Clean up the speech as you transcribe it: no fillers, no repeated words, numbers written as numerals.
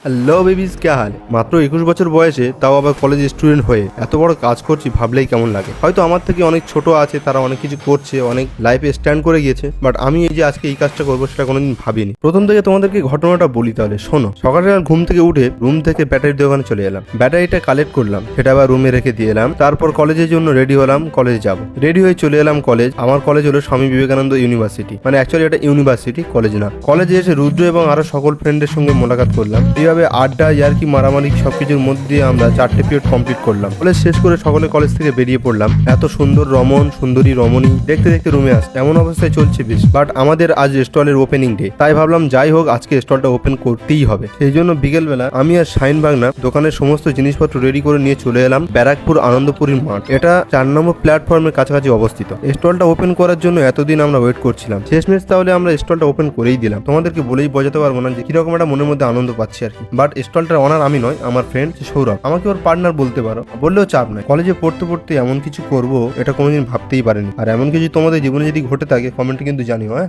Hello babies, কে হাল? মাত্র 21 বছর বয়সে, তাও আবার কলেজ স্টুডেন্ট হয়ে এত বড় কাজ করছি ভাবলেই কেমন লাগে। হয়তো আমার থেকে অনেক ছোট আছে, তারা অনেক কিছু করছে, অনেক লাইফে স্ট্যান্ড করে গিয়েছে, বাট আমি এই যে আজকে এই কাজটা করবো সেটা কোনোদিন ভাবিনি। প্রথম থেকে তোমাদেরকে ঘটনাটা বলি, তাহলে শোনো। সকালে ঘুম থেকে উঠে রুম থেকে ব্যাটারির দোকানে চলে এলাম, ব্যাটারিটা কালেক্ট করলাম, সেটা আবার রুমে রেখে দিয়ে এলাম। তারপর কলেজের জন্য রেডি হলাম, কলেজ যাব। রেডি হয়ে চলে এলাম কলেজ। আমার কলেজ হলো স্বামী বিবেকানন্দ ইউনিভার্সিটি, মানে অ্যাকচুয়ালি এটা ইউনিভার্সিটি, কলেজ না। কলেজে এসে রুদ্র এবং আরো সকল ফ্রেন্ডের সঙ্গে মোলাকাত করলাম। এইভাবে আড্ডা, ইয়ার্কি, মারামারি সবকিছুর মধ্যে দিয়ে আমরা 4টে পিরিয়ড কমপ্লিট করলাম। কলেজ শেষ করে সকলে কলেজ থেকে বেরিয়ে পড়লাম। এত সুন্দর সুন্দরী রমণী দেখতে দেখতে রুমে আসছে, এমন অবস্থায় চলছে বেশ। বাট আমাদের আজ স্টলের ওপেনিং ডে, তাই ভাবলাম যাই হোক আজকে স্টলটা ওপেন করতেই হবে। সেই জন্য বিকেলবেলা আমি আর শাইন বাগনা দোকানের সমস্ত জিনিসপত্র রেডি করে নিয়ে চলে এলাম ব্যারাকপুর আনন্দপুরীর মাঠ। এটা 4 নম্বর প্ল্যাটফর্মের কাছাকাছি অবস্থিত। স্টলটা ওপেন করার জন্য এতদিন আমরা ওয়েট করছিলাম, শেষমেশ তাহলে আমরা স্টলটা ওপেন করেই দিলাম। তোমাদেরকে বলেই বোঝাতে পারবো না যে কিরকম একটা মনের মধ্যে আনন্দ পাচ্ছি আর কি। বাট স্টলটার অনার আমি নয়, আমার ফ্রেন্ড সৌরভ। আমাকে ওর পার্টনার বলতে পারো, বললেও চাপ নাই। কলেজে পড়তে পড়তে এমন কিছু করবো এটা কোনোদিন ভাবতেই পারেনি। আর এমন কিছু তোমাদের জীবনে যদি ঘটে থাকে কমেন্টে কিন্তু জানিও। হ্যাঁ।